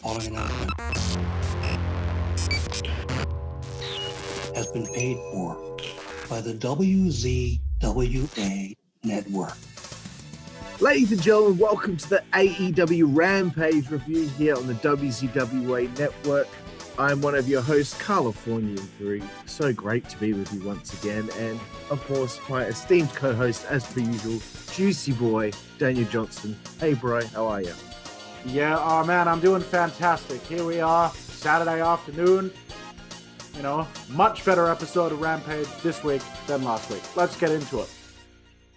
following announcement has been paid for by the WZWA Network. Ladies and gentlemen, welcome to the AEW Rampage review here on the WZWA Network. I'm one of your hosts, Karlifornia 3. So great to be with you once again. And, of course, my esteemed co-host, as per usual, Joosey Boy, Daniel Johnston. Hey, bro, how are you? Yeah, oh, man, I'm doing fantastic. Here we are, Saturday afternoon. You know, much better episode of Rampage this week than last week. Let's get into it.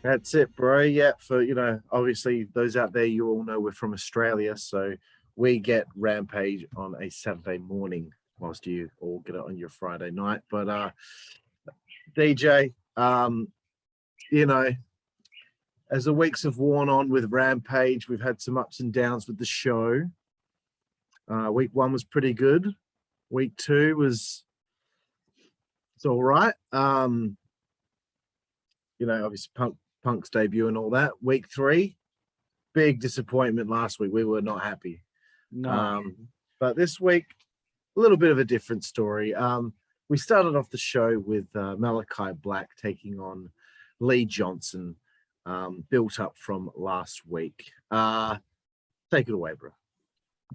That's it, bro. Yeah, for, obviously those out there, you all know we're from Australia, so we get Rampage on a Saturday morning whilst you all get it on your Friday night. But DJ, as the weeks have worn on with Rampage, we've had some ups and downs with the show. Week 1 was pretty good. Week 2 was it's all right. Obviously Punk's debut and all that. Week 3, big disappointment last week. We were not happy. No. But this week, a little bit of a different story. We started off the show with Malakai Black taking on Lee Johnson, built up from last week. Take it away, bro.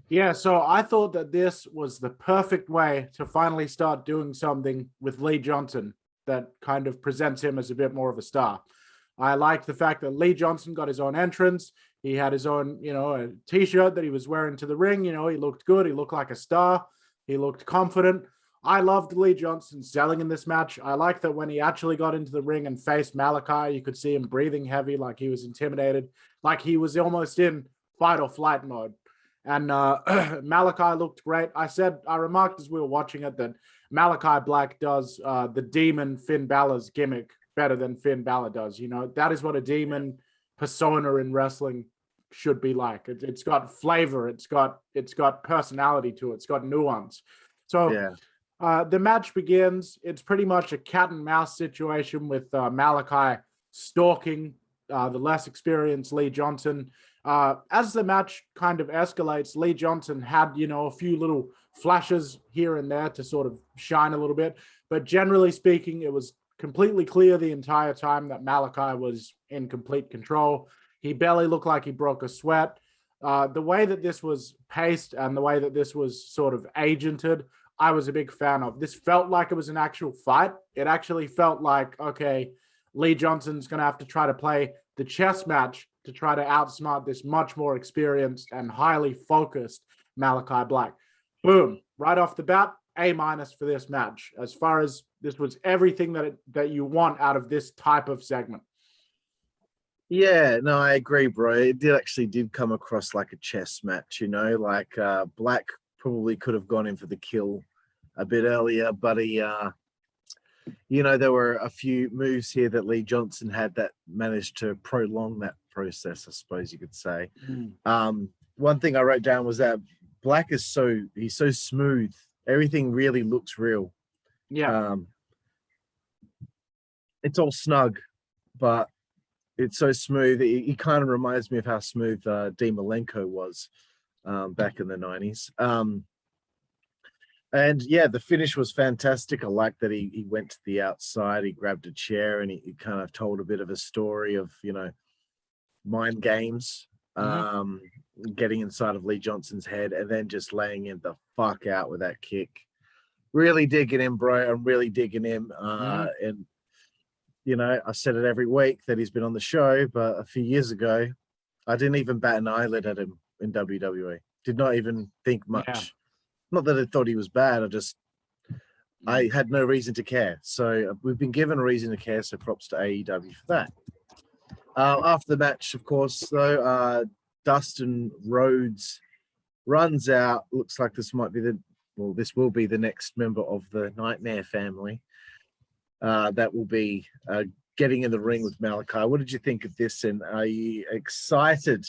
Yeah, so I thought that this was the perfect way to finally start doing something with Lee Johnson that kind of presents him as a bit more of a star. I liked the fact that Lee Johnson got his own entrance. He had his own, a t-shirt that he was wearing to the ring. He looked good. He looked like a star. He looked confident. I loved Lee Johnson selling in this match. I liked that when he actually got into the ring and faced Malakai, you could see him breathing heavy, like he was intimidated, like he was almost in fight or flight mode. And Malakai looked great. I remarked as we were watching it that Malakai Black does the demon Finn Balor's gimmick better than Finn Balor does. That is what a demon persona in wrestling should be like. It's got flavor. It's got personality to it. It's got nuance. So yeah. The match begins. It's pretty much a cat and mouse situation with Malakai stalking the less experienced Lee Johnson. As the match kind of escalates, Lee Johnson had, a few little flashes here and there to sort of shine a little bit. But generally speaking, it was completely clear the entire time that Malakai was in complete control. He barely looked like he broke a sweat. The way that this was paced and the way that this was sort of agented, I was a big fan of. This felt like it was an actual fight. It actually felt like, okay, Lee Johnson's going to have to try to play the chess match to try to outsmart this much more experienced and highly focused Malakai Black. Boom, right off the bat, A- for this match. As far as this was everything that you want out of this type of segment. Yeah, no, I agree, bro. It did come across like a chess match, Black probably could have gone in for the kill a bit earlier, but he, there were a few moves here that Lee Johnson had that managed to prolong that process, I suppose you could say. One thing I wrote down was that Black he's so smooth. Everything really looks real. Yeah. It's all snug, but it's so smooth. He kind of reminds me of how smooth Dean Malenko was back in the 90s. And yeah, the finish was fantastic. I like that he went to the outside, he grabbed a chair, and he kind of told a bit of a story of, mind games, getting inside of Lee Johnson's head and then just laying him the fuck out with that kick. Really digging him, bro. I'm really digging him. And, I said it every week that he's been on the show, but a few years ago, I didn't even bat an eyelid at him in WWE. Did not even think much. Yeah. Not that I thought he was bad. I had no reason to care. So we've been given a reason to care. So props to AEW for that. After the match, of course, though, Dustin Rhodes runs out. Looks like this will be the next member of the Nightmare family. That will be getting in the ring with Malakai. What did you think of this? And are you excited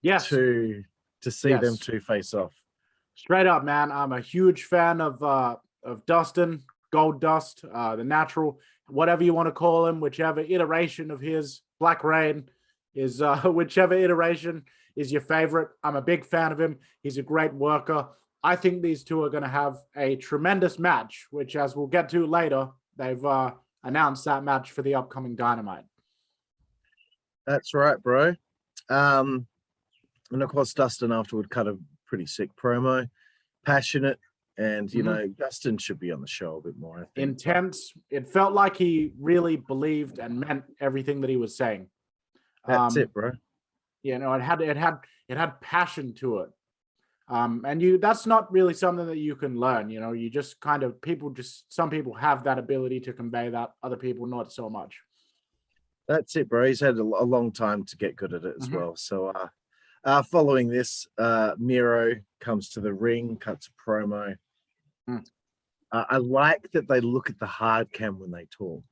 Yes. to see them two face off? Straight up, man. I'm a huge fan of Dustin, Gold Dust, the Natural, whatever you want to call him, whichever iteration of his. Black Rain is whichever iteration. is your favorite. I'm a big fan of him. He's a great worker. I think these two are going to have a tremendous match, which, as we'll get to later, they've announced that match for the upcoming Dynamite. That's right, bro. And of course, Dustin afterward cut a pretty sick promo, passionate, and you know, Dustin should be on the show a bit more. I think. Intense. It felt like he really believed and meant everything that he was saying. That's it, bro. You know, it had passion to it. And that's not really something that you can learn. You know, you just kind of some people have that ability to convey that, other people not so much. That's it, bro. He's had a long time to get good at it as well. So following this, Miro comes to the ring, cuts a promo. I like that they look at the hard cam when they talk.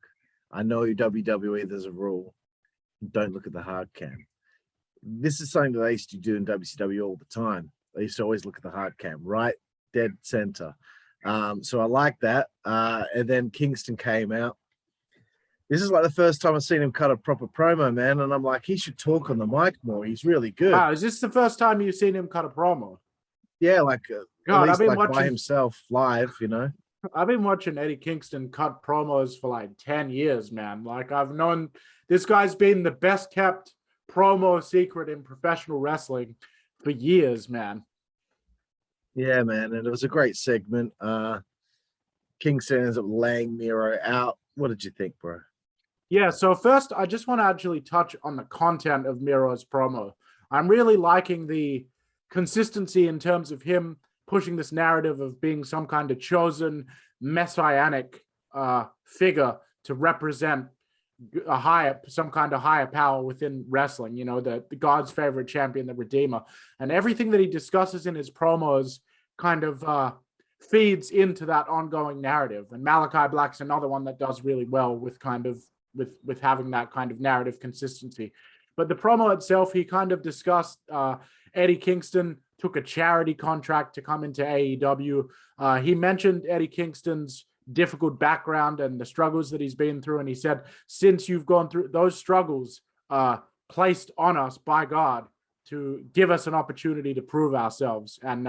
I know WWE, there's a rule. Don't look at the hard cam. This is something that they used to do in WCW all the time. They used to always look at the hard cam, right? Dead center. So I like that. And then Kingston came out. This is like the first time I've seen him cut a proper promo, man. And I'm like, he should talk on the mic more. He's really good. Wow, is this the first time you've seen him cut a promo? Yeah, like, God, at least like by himself live, you know? I've been watching Eddie Kingston cut promos for like 10 years, man. Like, I've known this guy's been the best kept promo secret in professional wrestling for years, man. Yeah, man. And it was a great segment. Kingston ends up laying Miro out. What did you think, bro? Yeah, so first, I just want to actually touch on the content of Miro's promo. I'm really liking the consistency in terms of him pushing this narrative of being some kind of chosen messianic figure to represent some kind of higher power within wrestling, you know, the God's favorite champion, the Redeemer. And everything that he discusses in his promos kind of feeds into that ongoing narrative. And Malakai Black's another one that does really well with kind of with having that kind of narrative consistency. But the promo itself, he kind of discussed Eddie Kingston took a charity contract to come into AEW. He mentioned Eddie Kingston's difficult background and the struggles that he's been through. And he said, since you've gone through those struggles placed on us by God to give us an opportunity to prove ourselves and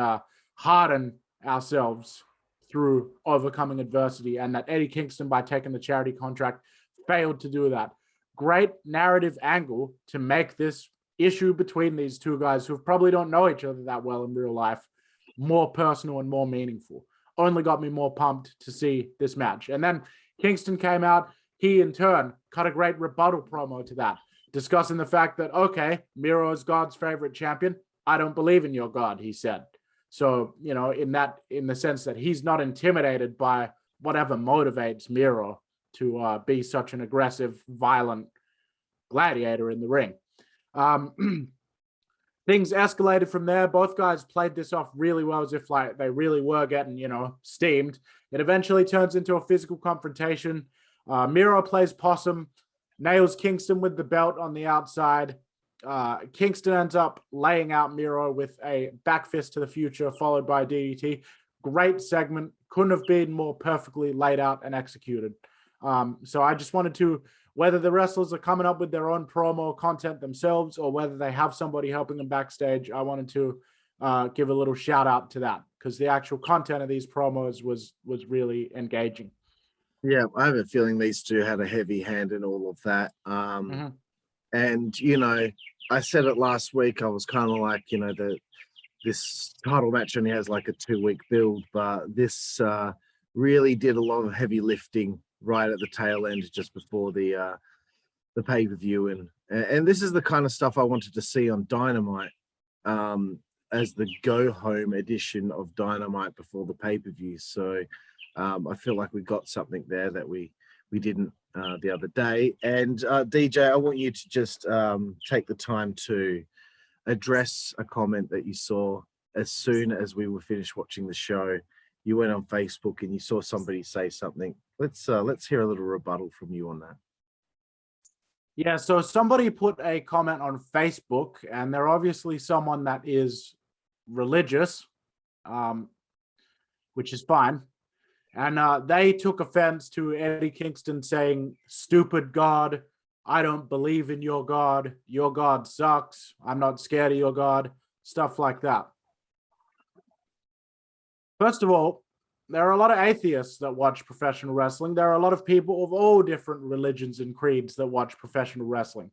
harden ourselves through overcoming adversity, and that Eddie Kingston, by taking the charity contract, failed to do that. Great narrative angle to make this issue between these two guys who probably don't know each other that well in real life more personal and more meaningful. Only got me more pumped to see this match. And then Kingston came out. He, in turn, cut a great rebuttal promo to that, discussing the fact that, okay, Miro is God's favorite champion. I don't believe in your God, he said. So, you know, in the sense that he's not intimidated by whatever motivates Miro to be such an aggressive, violent gladiator in the ring. Things escalated from there. Both guys played this off really well, as if like they really were getting, you know, steamed. It eventually turns into a physical confrontation. Miro plays possum, nails Kingston with the belt on the outside. Kingston ends up laying out Miro with a back fist to the future, followed by DDT. Great segment. Couldn't have been more perfectly laid out and executed. So I just wanted to, whether the wrestlers are coming up with their own promo content themselves or whether they have somebody helping them backstage, I wanted to give a little shout out to that, because the actual content of these promos was really engaging. Yeah, I have a feeling these two had a heavy hand in all of that. And, you know, I said it last week, I was kind of like, you know, this title match only has like a 2-week build, but this really did a lot of heavy lifting right at the tail end, just before the pay-per-view. And this is the kind of stuff I wanted to see on Dynamite as the go-home edition of Dynamite before the pay-per-view. So I feel like we got something there that we didn't the other day. And DJ, I want you to just take the time to address a comment that you saw as soon as we were finished watching the show. You went on Facebook and you saw somebody say something. Let's hear a little rebuttal from you on that. Yeah, so somebody put a comment on Facebook, and they're obviously someone that is religious, which is fine. And they took offense to Eddie Kingston saying, "Stupid God," I don't believe in your God sucks, I'm not scared of your God, stuff like that. First of all, there are a lot of atheists that watch professional wrestling. There are a lot of people of all different religions and creeds that watch professional wrestling.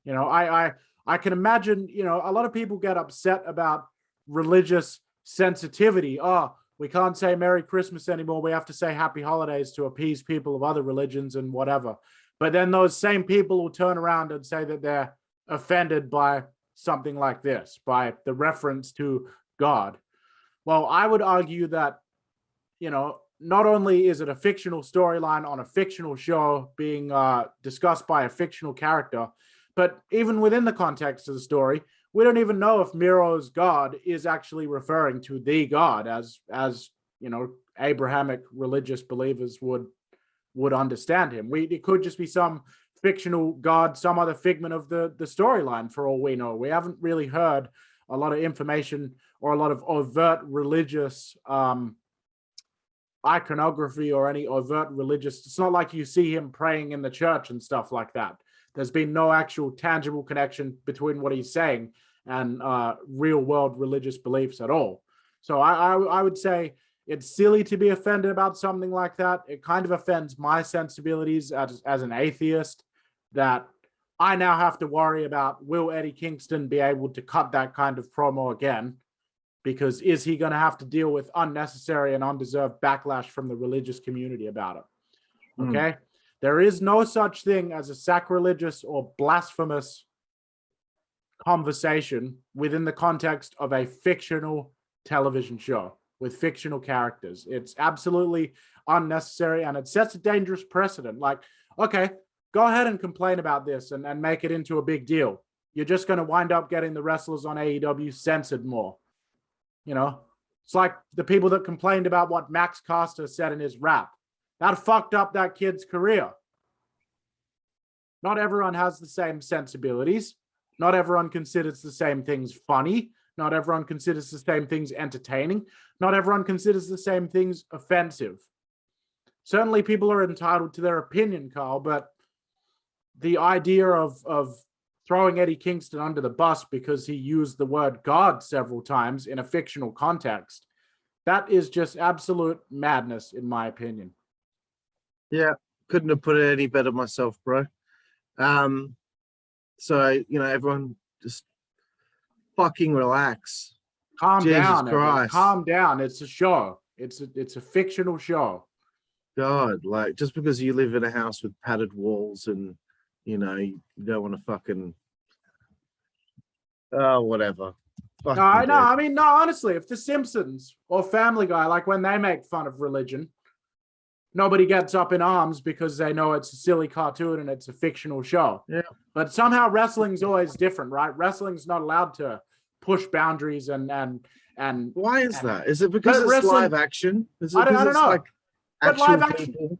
You know, I can imagine, you know, a lot of people get upset about religious sensitivity. Oh, we can't say Merry Christmas anymore. We have to say Happy Holidays to appease people of other religions and whatever. But then those same people will turn around and say that they're offended by something like this, by the reference to God. Well, I would argue that, you know, not only is it a fictional storyline on a fictional show being discussed by a fictional character, but even within the context of the story, we don't even know if Miro's God is actually referring to the God as you know, Abrahamic religious believers would understand him. It could just be some fictional God, some other figment of the storyline for all we know. We haven't really heard a lot of information or a lot of overt religious iconography or any overt religious. It's not like you see him praying in the church and stuff like that. There's been no actual tangible connection between what he's saying and real world religious beliefs at all. So I would say it's silly to be offended about something like that. It kind of offends my sensibilities as an atheist, that I now have to worry about, will Eddie Kingston be able to cut that kind of promo again? Because is he going to have to deal with unnecessary and undeserved backlash from the religious community about it? Okay. There is no such thing as a sacrilegious or blasphemous conversation within the context of a fictional television show with fictional characters. It's absolutely unnecessary, and it sets a dangerous precedent. Like, okay, go ahead and complain about this and make it into a big deal. You're just going to wind up getting the wrestlers on AEW censored more. You know, it's like the people that complained about what Max Caster said in his rap. That fucked up that kid's career. Not everyone has the same sensibilities. Not everyone considers the same things funny. Not everyone considers the same things entertaining. Not everyone considers the same things offensive. Certainly people are entitled to their opinion, Carl, but the idea of throwing Eddie Kingston under the bus because he used the word God several times in a fictional context, that is just absolute madness, in my opinion. Yeah, couldn't have put it any better myself, bro. So, you know, everyone just fucking relax. Calm Jesus down, everyone. Christ. Calm down. It's a show. It's a fictional show. God, like, just because you live in a house with padded walls and, you know, you don't want to fucking, oh, whatever. No, I mean, no, honestly, if The Simpsons or Family Guy, like when they make fun of religion, nobody gets up in arms because they know it's a silly cartoon and it's a fictional show. Yeah. But somehow wrestling's always different, right? Wrestling's not allowed to push boundaries and why is that? Is it because it's live action? Is it I don't know. Like but actual live action people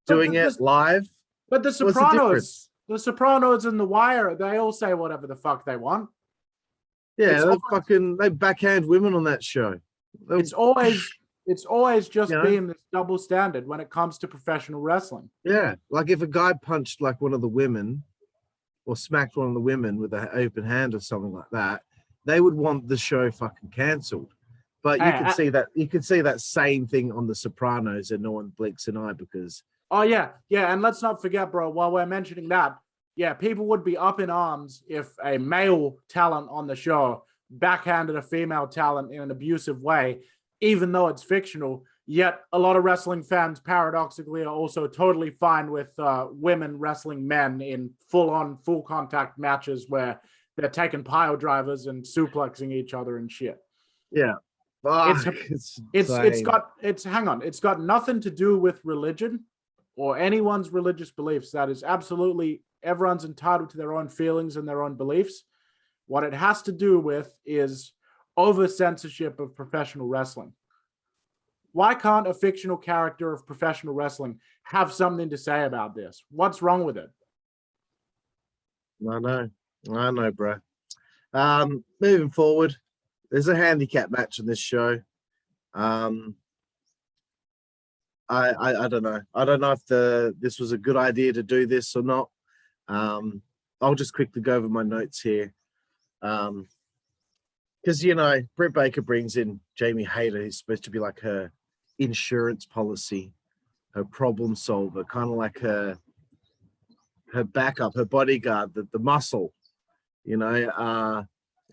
doing it live? But the Sopranos and The Wire, they all say whatever the fuck they want. Yeah, they backhand women on that show. It's always just being this double standard when it comes to professional wrestling. Yeah, like if a guy punched like one of the women or smacked one of the women with an open hand or something like that, they would want the show fucking cancelled. But you can see that same thing on The Sopranos, and no one blinks an eye because. Oh yeah, and let's not forget, bro. While we're mentioning that, yeah, people would be up in arms if a male talent on the show backhanded a female talent in an abusive way, even though it's fictional. Yet a lot of wrestling fans paradoxically are also totally fine with women wrestling men in full contact matches where they're taking pile drivers and suplexing each other and shit. Yeah. It's got nothing to do with religion or anyone's religious beliefs. That is absolutely, everyone's entitled to their own feelings and their own beliefs. What it has to do with is over censorship of professional wrestling. Why can't a fictional character of professional wrestling have something to say about this? What's wrong with it? I know, bro. Moving forward, there's a handicap match in this show. I don't know. I don't know if this was a good idea to do this or not. I'll just quickly go over my notes here. Because, Britt Baker brings in Jamie Hayter, who's supposed to be like her insurance policy, her problem solver, kind of like her backup, her bodyguard, the muscle, and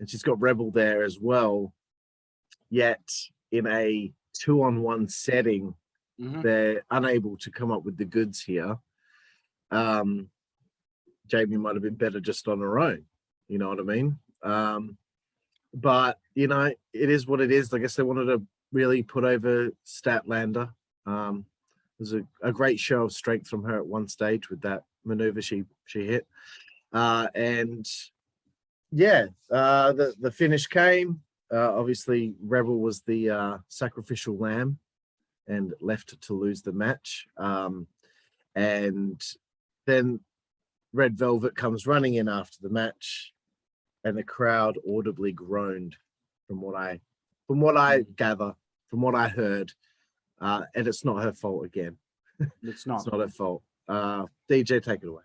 she's got Rebel there as well. Yet in a 2-on-1 setting, they're unable to come up with the goods here. Jamie might have been better just on her own. You know what I mean? But, it is what it is. I guess they wanted to really put over Statlander. It was a great show of strength from her at one stage with that maneuver she hit. The finish came. Obviously, Rebel was the sacrificial lamb and left to lose the match. And then Red Velvet comes running in after the match, and the crowd audibly groaned from what I gather, from what I heard. And it's not her fault again. It's not. It's not her fault. DJ, take it away.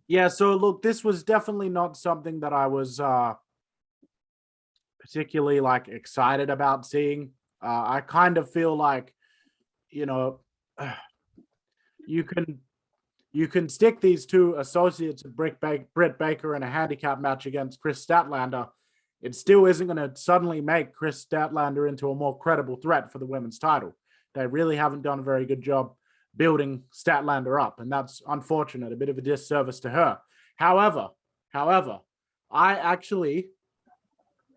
Yeah, so look, this was definitely not something that I was particularly excited about seeing. I kind of feel like, you can stick these two associates of Britt Baker in a handicap match against Kris Statlander. It still isn't going to suddenly make Kris Statlander into a more credible threat for the women's title. They really haven't done a very good job building Statlander up, and that's unfortunate, a bit of a disservice to her. However, I actually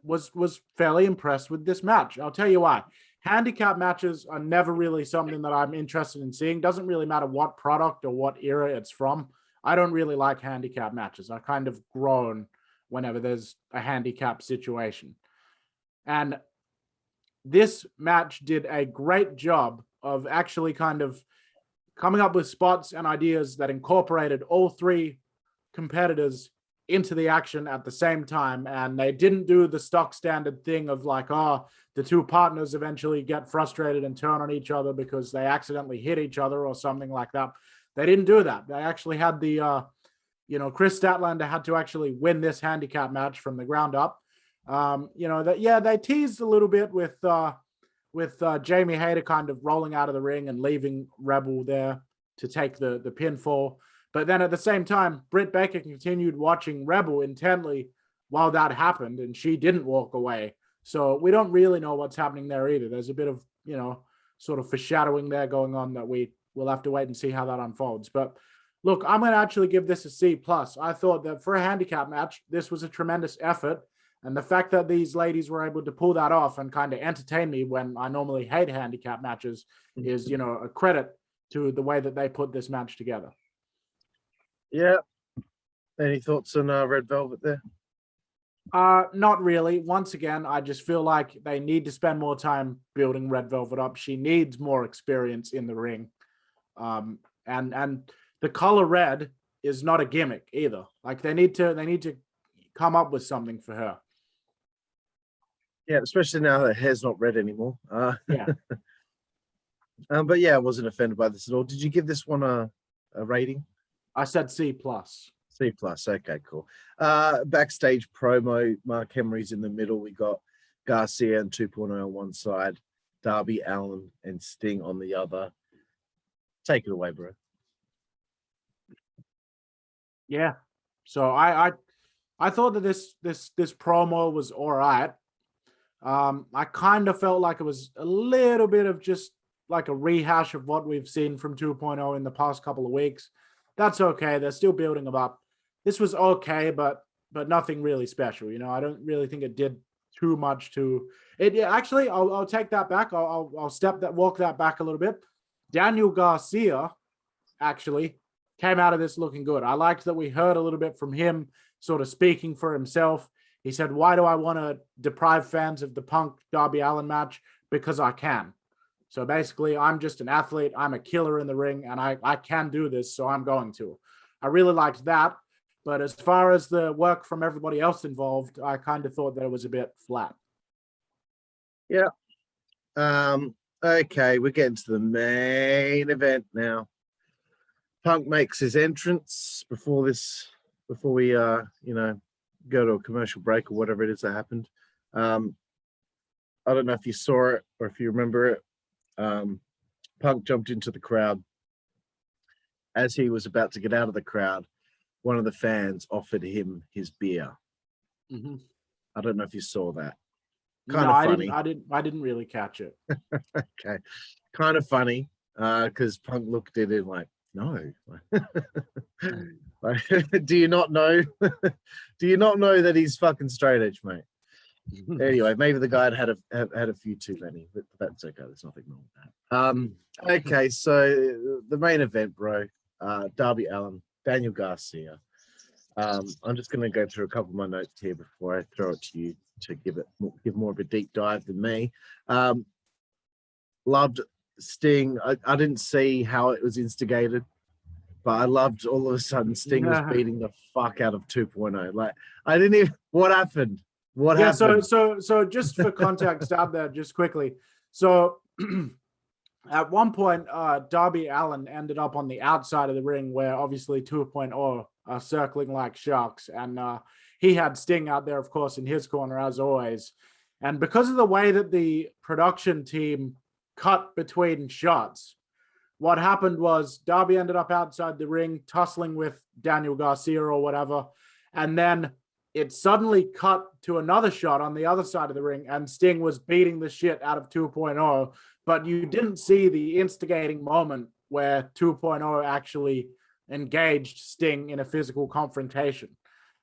was fairly impressed with this match. I'll tell you why. Handicap matches are never really something that I'm interested in seeing. Doesn't really matter what product or what era it's from. I don't really like handicap matches. I kind of groan whenever there's a handicap situation. And this match did a great job of actually kind of coming up with spots and ideas that incorporated all three competitors into the action at the same time. And they didn't do the stock standard thing of the two partners eventually get frustrated and turn on each other because they accidentally hit each other or something like that. They didn't do that. They actually had the, Kris Statlander had to actually win this handicap match from the ground up. They teased a little bit with Jamie Hayter kind of rolling out of the ring and leaving Rebel there to take the pinfall. But then at the same time, Britt Baker continued watching Rebel intently while that happened, and she didn't walk away. So we don't really know what's happening there either. There's a bit of, sort of foreshadowing there going on that we'll have to wait and see how that unfolds. But look, I'm going to actually give this a C+. I thought that for a handicap match, this was a tremendous effort. And the fact that these ladies were able to pull that off and kind of entertain me when I normally hate handicap matches is, a credit to the way that they put this match together. Yeah. Any thoughts on Red Velvet there? Not really. Once again, I just feel like they need to spend more time building Red Velvet up. She needs more experience in the ring. And the color red is not a gimmick either. They need to come up with something for her. Yeah, especially now that her hair's not red anymore. Yeah. But yeah, I wasn't offended by this at all. Did you give this one a rating? I said C+. C+. Okay, cool. Backstage promo, Mark Henry's in the middle. We got Garcia and 2.0 on one side, Darby, Allin, and Sting on the other. Take it away, bro. Yeah. So I thought that this promo was all right. I kind of felt like it was a little bit of just like a rehash of what we've seen from 2.0 in the past couple of weeks. That's okay. They're still building them up. This was okay, but nothing really special. I don't really think it did too much to it. Actually, I'll take that back. I'll walk that back a little bit. Daniel Garcia actually came out of this looking good. I liked that we heard a little bit from him sort of speaking for himself. He said, why do I want to deprive fans of the Punk Darby Allin match? Because I can. So basically, I'm just an athlete. I'm a killer in the ring, and I can do this, so I'm going to. I really liked that. But as far as the work from everybody else involved, I kind of thought that it was a bit flat. Yeah. Okay, we're getting to the main event now. Punk makes his entrance before we go to a commercial break or whatever it is that happened. I don't know if you saw it or if you remember it. Punk jumped into the crowd. As he was about to get out of the crowd, one of the fans offered him his beer. Mm-hmm. I don't know if you saw that. Kind of funny. I didn't really catch it. Okay, kind of funny because Punk looked at him like, no. Like, do you not know? Do you not know that he's fucking straight edge, mate? Anyway, maybe the guy had a few too many, but that's okay. There's nothing wrong with that. Okay, so the main event, bro. Darby Allin, Daniel Garcia. I'm just going to go through a couple of my notes here before I throw it to you to give more of a deep dive than me. Loved Sting. I didn't see how it was instigated, but I loved all of a sudden Sting was beating the fuck out of 2.0. Like, I didn't even. What happened? What happened? So just for context out there, just quickly. So at one point, Darby Allin ended up on the outside of the ring where obviously 2.0 are circling like sharks. And he had Sting out there, of course, in his corner, as always. And because of the way that the production team cut between shots, what happened was Darby ended up outside the ring, tussling with Daniel Garcia or whatever. And then it suddenly cut to another shot on the other side of the ring, and Sting was beating the shit out of 2.0. But you didn't see the instigating moment where 2.0 actually engaged Sting in a physical confrontation.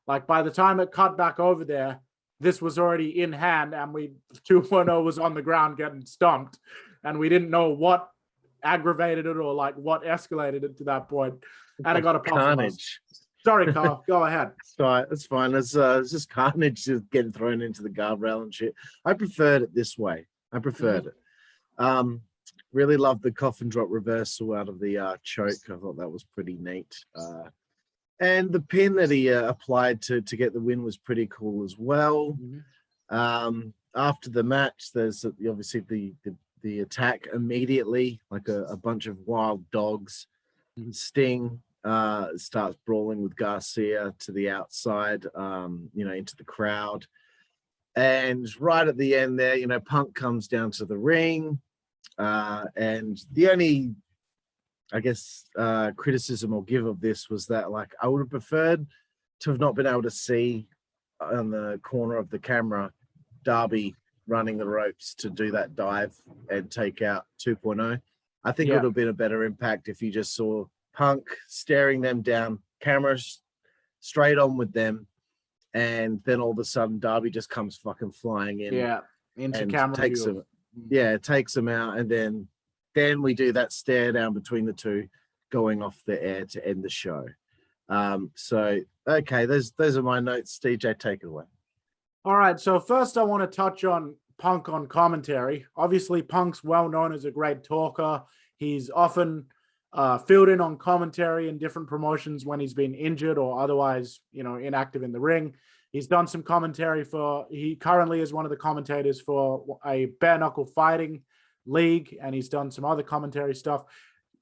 Like, by the time it cut back over there, this was already in hand, and 2.0 was on the ground getting stomped, and we didn't know what aggravated it or like what escalated it to that point. And it got a pop from us. Sorry, Carl. Go ahead. It's fine. It's just carnage just getting thrown into the guardrail and shit. I preferred it this way. I preferred it. Really loved the coffin drop reversal out of the choke. I thought that was pretty neat. And the pin that he applied to get the win was pretty cool as well. After the match, there's obviously the attack immediately, like a bunch of wild dogs. Sting starts brawling with Garcia to the outside, into the crowd. And right at the end there, Punk comes down to the ring. And the only, I guess, criticism I'll give of this was that, like, I would have preferred to have not been able to see on the corner of the camera Darby running the ropes to do that dive and take out 2.0. I think it would have been a better impact if you just saw Punk staring them down, cameras straight on with them, and then all of a sudden Darby just comes fucking flying in. Yeah, into camera takes view. Him, takes him out, and then we do that stare down between the two, going off the air to end the show. So okay, those are my notes. DJ, take it away. All right, so first I want to touch on Punk on commentary. Obviously, Punk's well known as a great talker. He's often filled in on commentary in different promotions when he's been injured or otherwise, inactive in the ring. He's done some commentary he currently is one of the commentators for a bare knuckle fighting league, and he's done some other commentary stuff.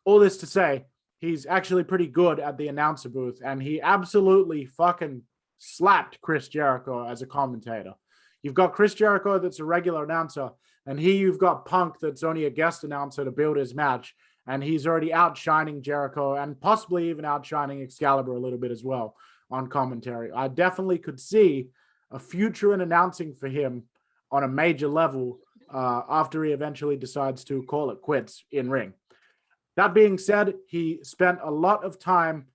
All this to say, he's actually pretty good at the announcer booth, and he absolutely fucking slapped Chris Jericho as a commentator. You've got Chris Jericho that's a regular announcer, and here you've got Punk that's only a guest announcer to build his match, and he's already outshining Jericho and possibly even outshining Excalibur a little bit as well on commentary. I definitely could see a future in announcing for him on a major level after he eventually decides to call it quits in ring. That being said, he spent a lot of time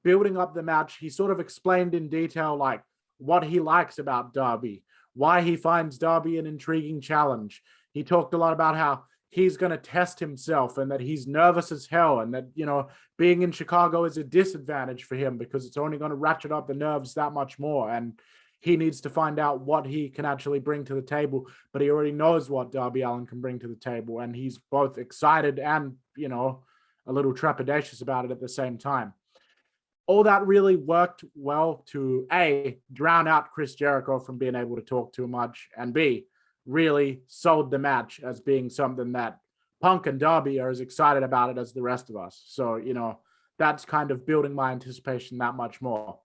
building up the match. He sort of explained in detail like what he likes about Darby, why he finds Darby an intriguing challenge. He talked a lot about how he's going to test himself and that he's nervous as hell, and that, being in Chicago is a disadvantage for him because it's only going to ratchet up the nerves that much more. And he needs to find out what he can actually bring to the table, but he already knows what Darby Allin can bring to the table. And he's both excited and, a little trepidatious about it at the same time. All that really worked well to A, drown out Chris Jericho from being able to talk too much, and B, really sold the match as being something that Punk and Darby are as excited about it as the rest of us. So, that's kind of building my anticipation that much more.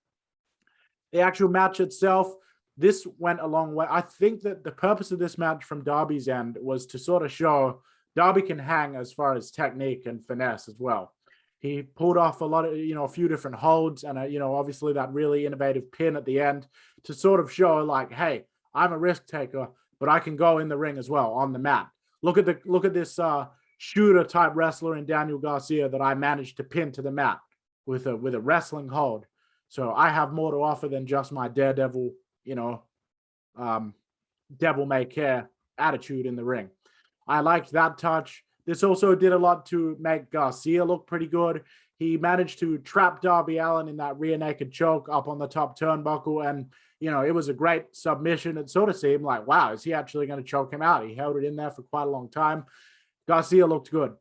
The actual match itself, this went a long way. I think that the purpose of this match from Darby's end was to sort of show Darby can hang as far as technique and finesse as well. He pulled off a lot of, a few different holds and, obviously that really innovative pin at the end to sort of show like, hey, I'm a risk taker, but I can go in the ring as well on the mat. Look at this shooter type wrestler in Daniel Garcia that I managed to pin to the mat with a wrestling hold. So I have more to offer than just my daredevil, devil may care attitude in the ring. I liked that touch. This also did a lot to make Garcia look pretty good. He managed to trap Darby Allin in that rear naked choke up on the top turnbuckle. And, it was a great submission. It sort of seemed like, wow, is he actually going to choke him out? He held it in there for quite a long time. Garcia looked good.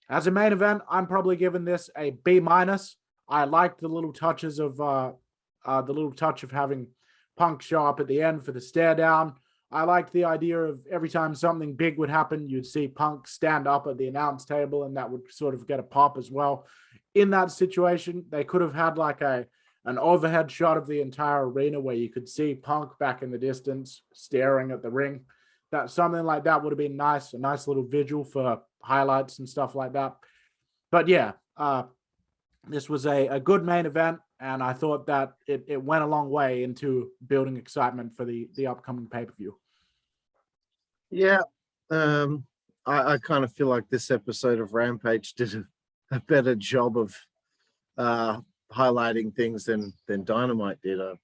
As a main event, I'm probably giving this a B-. I liked the little touches of having Punk show up at the end for the stare down. I liked the idea of every time something big would happen, you'd see Punk stand up at the announce table, and that would sort of get a pop as well. In that situation, they could have had like an overhead shot of the entire arena where you could see Punk back in the distance staring at the ring. That something like that would have been nice, a nice little visual for highlights and stuff like that. But yeah, this was a good main event, and I thought that it went a long way into building excitement for the upcoming pay-per-view. Yeah, I kind of feel like this episode of Rampage did a better job of highlighting things than Dynamite did. I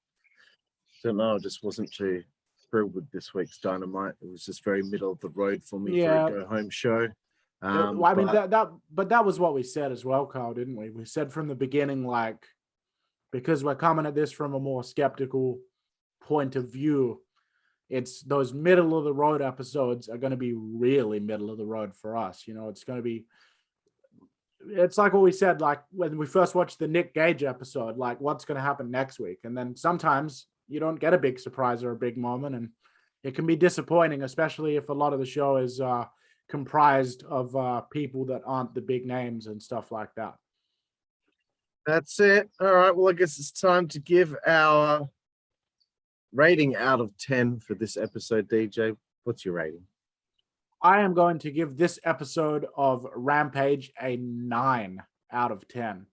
don't know, I just wasn't too thrilled with this week's Dynamite. It was just very middle of the road for me for a go-home show. But that was what we said as well, Carl, didn't we? We said from the beginning, like, because we're coming at this from a more skeptical point of view, it's those middle of the road episodes are going to be really middle of the road for us. It's like what we said, like when we first watched the Nick Gage episode, like what's going to happen next week. And then sometimes you don't get a big surprise or a big moment, and it can be disappointing, especially if a lot of the show is comprised of people that aren't the big names and stuff like that. That's it. All right. Well, I guess it's time to give our rating out of 10 for this episode. DJ, what's your rating? I am going to give this episode of Rampage a 9 out of 10.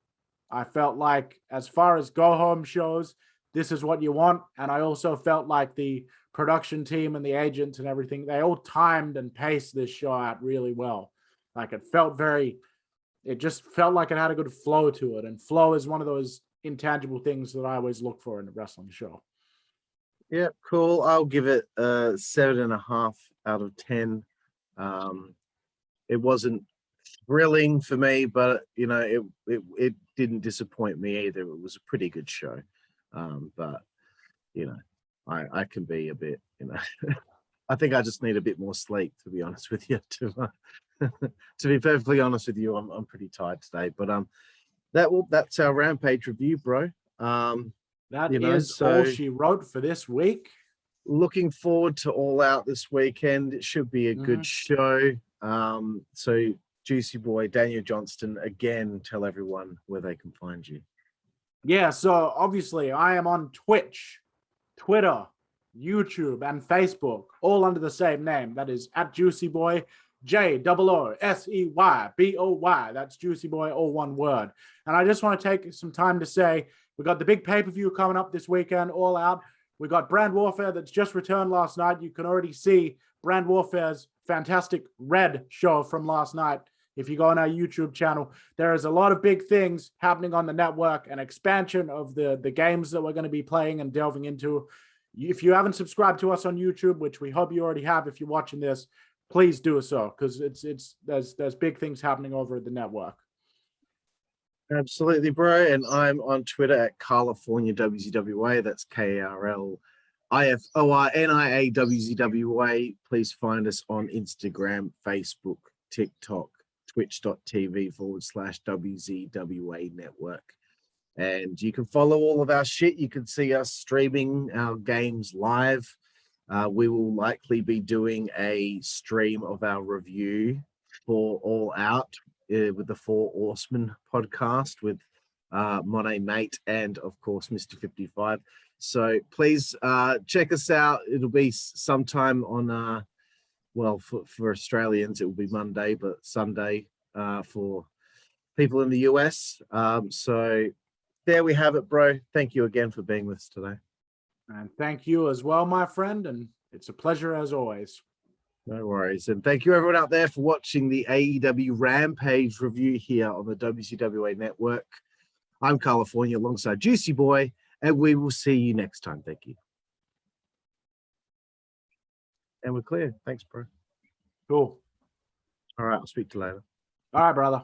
I felt like as far as go-home shows, this is what you want. And I also felt like the production team and the agents and everything, they all timed and paced this show out really well. Like it just felt like it had a good flow to it. And flow is one of those intangible things that I always look for in a wrestling show. Yeah, cool. I'll give it a 7.5 out of 10. It wasn't thrilling for me, but it didn't disappoint me either. It was a pretty good show. But I can be a bit, I think I just need a bit more sleep, to be honest with you. To be perfectly honest with you, I'm pretty tired today. But that's our Rampage review, bro. That is all she wrote for this week. Looking forward to All Out this weekend. It should be a good show. So Joosey Boy, Daniel Johnston, again, tell everyone where they can find you. Yeah, so obviously I am on Twitch, Twitter, YouTube, and Facebook, all under the same name. That is at Joosey Boy, JOOSEYBOY. That's Joosey Boy, all one word. And I just want to take some time to say we got the big pay-per-view coming up this weekend, All Out. We got Brand Warfare that's just returned last night. You can already see Brand Warfare's fantastic red show from last night. If you go on our YouTube channel, there is a lot of big things happening on the network, an expansion of the games that we're going to be playing and delving into. If you haven't subscribed to us on YouTube, which we hope you already have if you're watching this, please do so, because there's big things happening over at the network. Absolutely, bro. And I'm on Twitter at Karlifornia WZWA. That's KarliforniaWZWA. Please find us on Instagram, Facebook, TikTok, twitch.tv/WZWA Network. And you can follow all of our shit. You can see us streaming our games live. We will likely be doing a stream of our review for All Out with the Four Horsemen podcast with MonetMaaate, and of course Mr. 55. So please check us out. It'll be sometime on well, for Australians it will be Monday, but Sunday for people in the US. So there we have it, bro. Thank you again for being with us today. And thank you as well, my friend, and it's a pleasure as always. No worries. And thank you everyone out there for watching the AEW Rampage review here on the WZWA Network. I'm Karlifornia alongside Joosey Boy, and we will see you next time. Thank you. And we're clear. Thanks, bro. Cool. All right, I'll speak to you later. All right, brother.